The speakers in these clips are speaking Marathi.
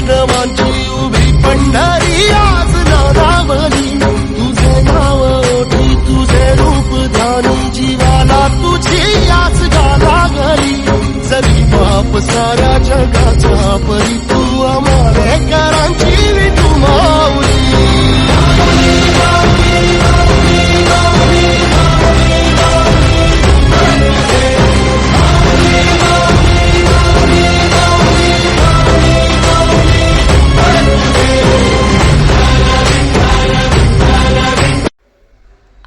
वैष्णवांची उभी पंढरी आज नावावली तुझे नाव ओठी तुझे रूप ध्यानी जीवाला तुझी आस गाला घरी जरी बाप साऱ्या जगाचा परी तू आमारेकरांची विठू माऊली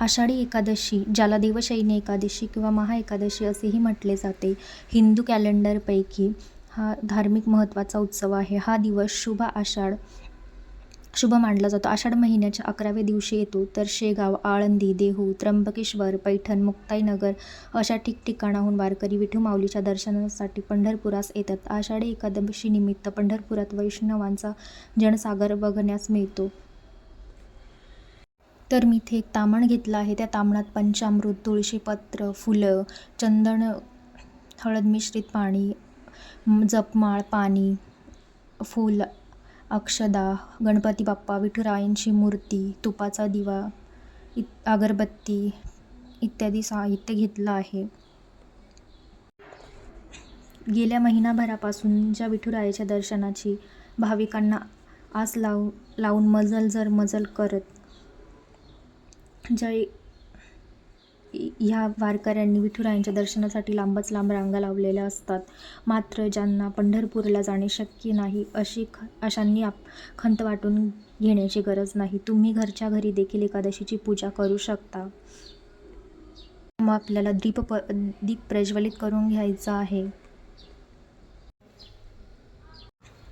आषाढी एकादशी, ज्याला देवशयनी एकादशी किंवा महाएकादशी असेही म्हटले जाते, हिंदू कॅलेंडरपैकी हा धार्मिक महत्त्वाचा उत्सव आहे. हा दिवस शुभ मानला जातो. आषाढ महिन्याच्या 11व्या दिवशी येतो. तर शेगाव, आळंदी, देहू, त्र्यंबकेश्वर, पैठण, मुक्ताईनगर अशा ठिकठिकाणाहून वारकरी विठू माऊलीच्या दर्शनासाठी पंढरपुरास येतात. आषाढी एकादशीनिमित्त पंढरपुरात वैष्णवांचा जनसागर बघण्यास मिळतो. तर मी इथे एक ताम्हण घेतलं आहे. त्या ताम्हणात पंचामृत, तुळशीपत्र, फुलं, चंदन, हळद मिश्रित पाणी, जपमाळ, पाणी, फूल, अक्षदा, गणपती बाप्पा, विठुरायांची मूर्ती, तुपाचा दिवा, अगरबत्ती इत्यादी साहित्य घेतलं आहे. गेल्या महिनाभरापासून ज्या विठुरायाच्या दर्शनाची भाविकांना आस लावून मजल करत ह्या वारकऱ्यांनी विठुरायांच्या दर्शनासाठी लांबच लांब रांगा लावलेल्या असतात. मात्र ज्यांना पंढरपूरला जाणे शक्य नाही अशांनी खंत वाटून घेण्याची गरज नाही. तुम्ही घरच्या घरी देखील एकादशीची पूजा करू शकता. मग आपल्याला दीप प्रज्वलित करून घ्यायचा आहे.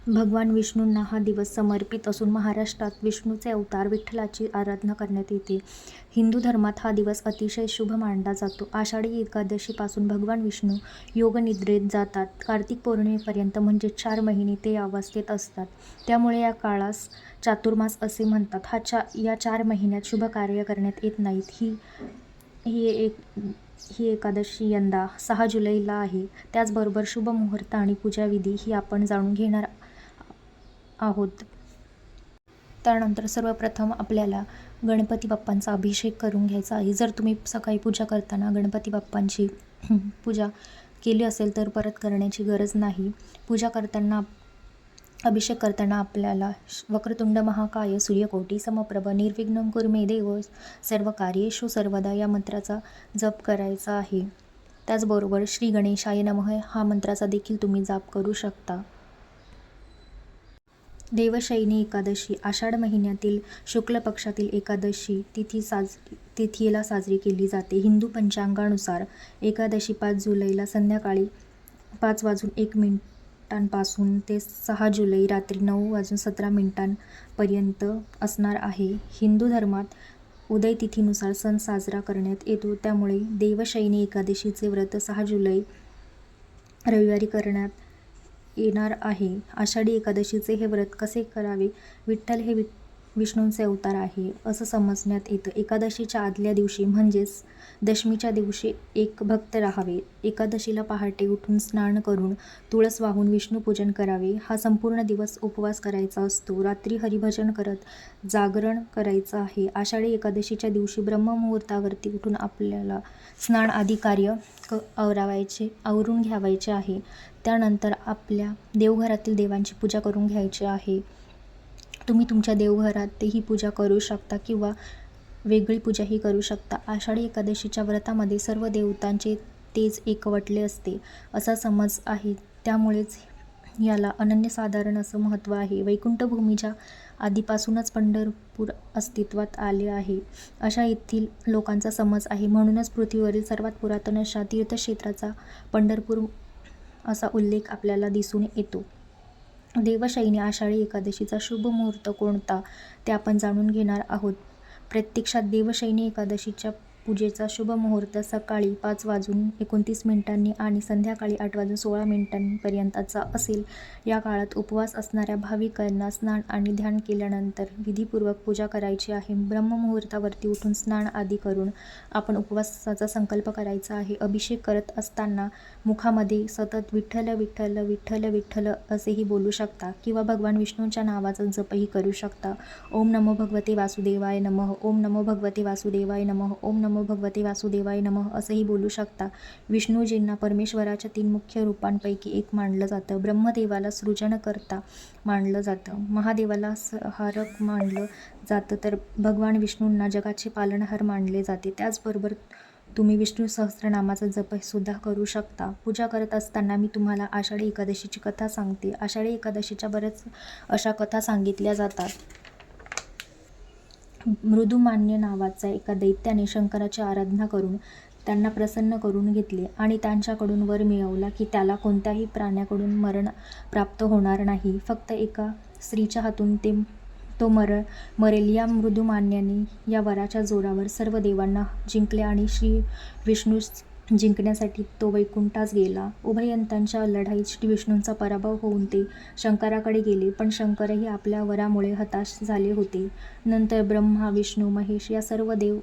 भगवान विष्णूंना हा दिवस समर्पित असून महाराष्ट्रात विष्णूचे अवतार विठ्ठलाची आराधना करण्यात येते. हिंदू धर्मात हा दिवस अतिशय शुभ मानला जातो. आषाढी एकादशीपासून भगवान विष्णू योगनिद्रेत जातात. कार्तिक पौर्णिमेपर्यंत म्हणजे 4 महिने ते अवस्थेत असतात. त्यामुळे या काळास चातुर्मास असे म्हणतात. या 4 महिन्यात शुभ कार्य करण्यात येत नाहीत. ही एकादशी यंदा 6 जुलैला आहे. त्याचबरोबर शुभ मुहूर्त आणि पूजाविधी ही आपण जाणून घेणार आहोत. त्यानंतर सर्वप्रथम आपल्याला गणपती बाप्पांचा अभिषेक करून घ्यायचा आहे. जर तुम्ही सकाळी पूजा करताना गणपती बाप्पांची पूजा केली असेल तर परत करण्याची गरज नाही. अभिषेक करताना आपल्याला वक्रतुंड महाकाय सूर्यकोटी समप्रभ निर्विघ्नं कुरु मे देव सर्वकार्येषु सर्वदा या मंत्राचा जप करायचा आहे. त्याचबरोबर श्री गणेशाय नमः हा मंत्राचा देखील तुम्ही जाप करू शकता. देवशयनी एकादशी आषाढ महिन्यातील शुक्ल पक्षातील एकादशी तिथीला साजरी केली जाते. हिंदू पंचांगानुसार एकादशी 5 जुलैला संध्याकाळी 5:01 ते 6 जुलै रात्री 9:17 पर्यंत असणार आहे. हिंदू धर्मात उदय तिथीनुसार सण साजरा करण्यात येतो. त्यामुळे देवशयनी एकादशीचे व्रत 6 जुलै रविवारी करण्यात येणार आहे. आषाढी एकादशीचे हे व्रत कसे करावे? विठ्ठल हे विष्णूंचे अवतार आहे असं समजण्यात येतं. एकादशीच्या आदल्या दिवशी म्हणजेच दशमीच्या दिवशी एक भक्त राहावे. एकादशीला पहाटे उठून स्नान करून तुळस वाहून विष्णूपूजन करावे. हा संपूर्ण दिवस उपवास करायचा असतो. रात्री हरिभजन करत जागरण करायचं आहे. आषाढी एकादशीच्या दिवशी ब्रह्ममुहूर्तावरती उठून आपल्याला स्नान आदी कार्य आवरून घ्यावायचे आहे. त्यानंतर आपल्या देवघरातील देवांची पूजा करून घ्यायची आहे. तुम्ही तुमच्या देवघरात ही पूजा करू शकता किंवा वेगळी पूजाही करू शकता. आषाढी एकादशीच्या व्रतामध्ये सर्व देवतांचे तेज एकवटले असते असा समज आहे. त्यामुळेच याला अनन्यसाधारण असं महत्त्व आहे. वैकुंठभूमीच्या आधीपासूनच पंढरपूर अस्तित्वात आले आहे अशा येथील लोकांचा समज आहे. म्हणूनच पृथ्वीवरील सर्वात पुरातन अशा तीर्थक्षेत्राचा पंढरपूर असा उल्लेख आपल्याला दिसून येतो. देवशयनी आषाढी एकादशीचा शुभ मुहूर्त कोणता ते आपण जाणून घेणार आहोत. प्रत्यक्षात देवशयनी एकादशीच्या पूजेचा शुभ मुहूर्त सकाळी 5:29 आणि संध्याकाळी 8:16 असेल. या काळात उपवास असणाऱ्या भाविकांना स्नान आणि ध्यान केल्यानंतर विधीपूर्वक पूजा करायची आहे. ब्रह्ममुहूर्तावरती उठून स्नान आदी करून आपण उपवासाचा संकल्प करायचा आहे. अभिषेक करत असताना मुखामध्ये सतत विठ्ठल विठ्ठल विठ्ठल विठ्ठल असेही बोलू शकता किंवा भगवान विष्णूंच्या नावाचा जपही करू शकता. ओम नमो भगवते वासुदेवाय नमः, ओम नमो भगवते वासुदेवाय नमः, ओम नमो भगवते वासुदेवाय नमः असंही बोलू शकता. विष्णूजींना परमेश्वराच्या 3 मुख्य रूपांपैकी एक मानलं जातं. ब्रह्मदेवाला सृजनकर्ता मानलं जातं, महादेवाला संहारक मानलं जातं, तर भगवान विष्णूंना जगाचे पालनहार मानले जाते. त्याचबरोबर तुम्ही विष्णू सहस्त्रनामाचा जपसुद्धा करू शकता. पूजा करत असताना मी तुम्हाला आषाढी एकादशीची कथा सांगते. आषाढी एकादशीच्या बऱ्याच अशा कथा सांगितल्या जातात. मृदुमान्य नावाचा एका दैत्याने शंकराची आराधना करून त्यांना प्रसन्न करून घेतले आणि त्यांच्याकडून वर मिळवला की त्याला कोणत्याही प्राण्याकडून मरण प्राप्त होणार नाही, फक्त एका स्त्रीच्या हातून तो मरेल. या मृदुमान्याने या वराच्या जोरावर सर्व देवांना जिंकले आणि श्री विष्णू जिंकण्यासाठी तो वैकुंठास गेला. उभयंतांच्या लढाईत श्री विष्णूंचा पराभव होऊन ते शंकराकडे गेले, पण शंकरही आपल्या वरामुळे हताश झाले होते. नंतर ब्रह्मा, विष्णू, महेश या सर्व देव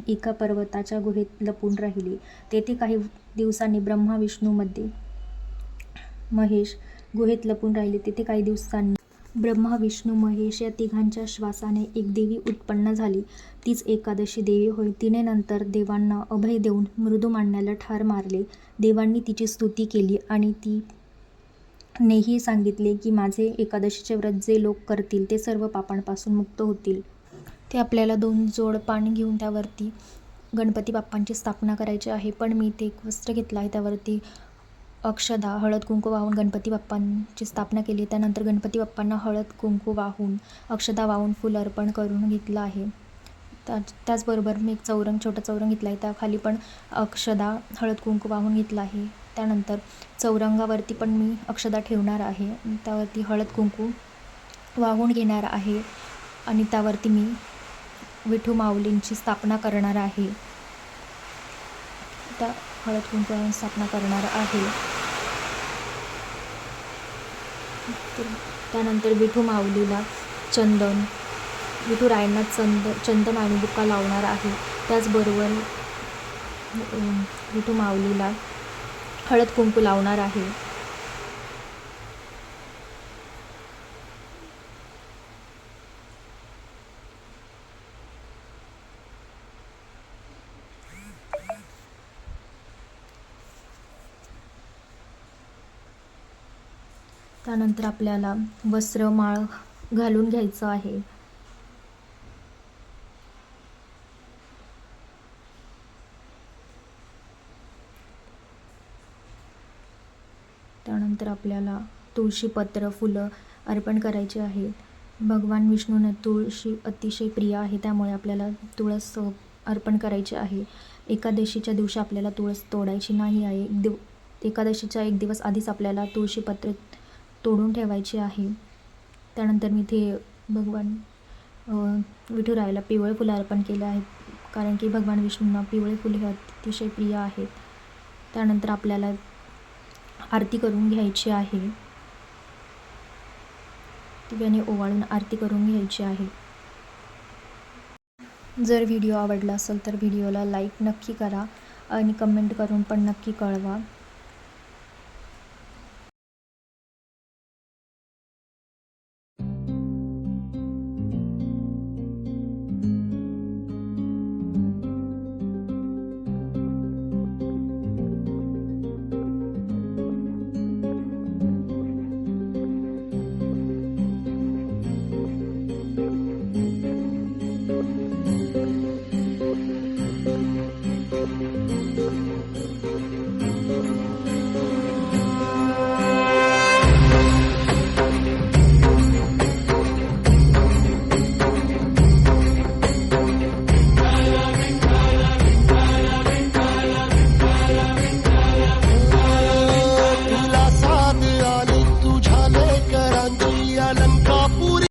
एका पर्वताच्या गुहेत लपून राहिले. तेथे काही दिवसांनी ब्रह्मा, विष्णू, महेश या तिघांच्या श्वासाने एक देवी उत्पन्न झाली. तीच एकादशी देवी होय. तिने नंतर देवांना अभय देऊन मृदुमान्याला ठार मारले. देवांनी तिची स्तुती केली आणि तिनेही सांगितले की माझे एकादशीचे व्रत जे लोक करतील ते सर्व पापांपासून मुक्त होतील. ते आपल्याला 2 जोड पान घेऊन त्यावरती गणपती बाप्पांची स्थापना करायची आहे. पण मी ते एक वस्त्र घेतलं आहे, त्यावरती अक्षदा, हळद कुंकू वाहून गणपती बाप्पांची स्थापना केली. त्यानंतर गणपती बाप्पांना हळद कुंकू वाहून, अक्षदा वाहून फुल अर्पण करून घेतलं आहे. त्याचबरोबर मी एक छोटं चौरंग घेतलं आहे, त्याखाली पण अक्षदा, हळद कुंकू वाहून घेतलं आहे. त्यानंतर चौरंगावरती पण मी अक्षदा ठेवणार आहे, त्यावरती हळद कुंकू वाहून घेणार आहे आणि त्यावरती मी विठू माऊलींची स्थापना करणार आहे. त्या हळद कुंकू वाहून स्थापना करणार आहे. त्यानंतर विठू माऊलीला विठुरायांना चंदन आणि बुक्का लावणार आहे. त्याचबरोबर विठू माऊलीला हळद कुंकू लावणार आहे. त्यानंतर आपल्याला वस्त्र माळ घालून घ्यायचं आहे. त्यानंतर आपल्याला तुळशीपत्र, फुलं अर्पण करायचे आहे. भगवान विष्णूंना तुळशी अतिशय प्रिय आहे, त्यामुळे आपल्याला तुळस अर्पण करायची आहे. एकादशीच्या दिवशी आपल्याला तुळस तोडायची नाही आहे. एकादशीच्या 1 दिवस आधीच आपल्याला तुळशीपत्र तोडून ठेवायची आहे. त्यानंतर मी इथे भगवान विठुरायाला पिवळे फुलं अर्पण केले आहेत, कारण की भगवान विष्णूंना पिवळे फुले हे अतिशय प्रिय आहेत. त्यानंतर आपल्याला आरती करून घ्यायची आहे. दिव्याने ओवाळून आरती करून घ्यायची आहे. जर व्हिडिओ आवडला असेल तर व्हिडिओला लाईक नक्की करा आणि कमेंट करून पण नक्की कळवा.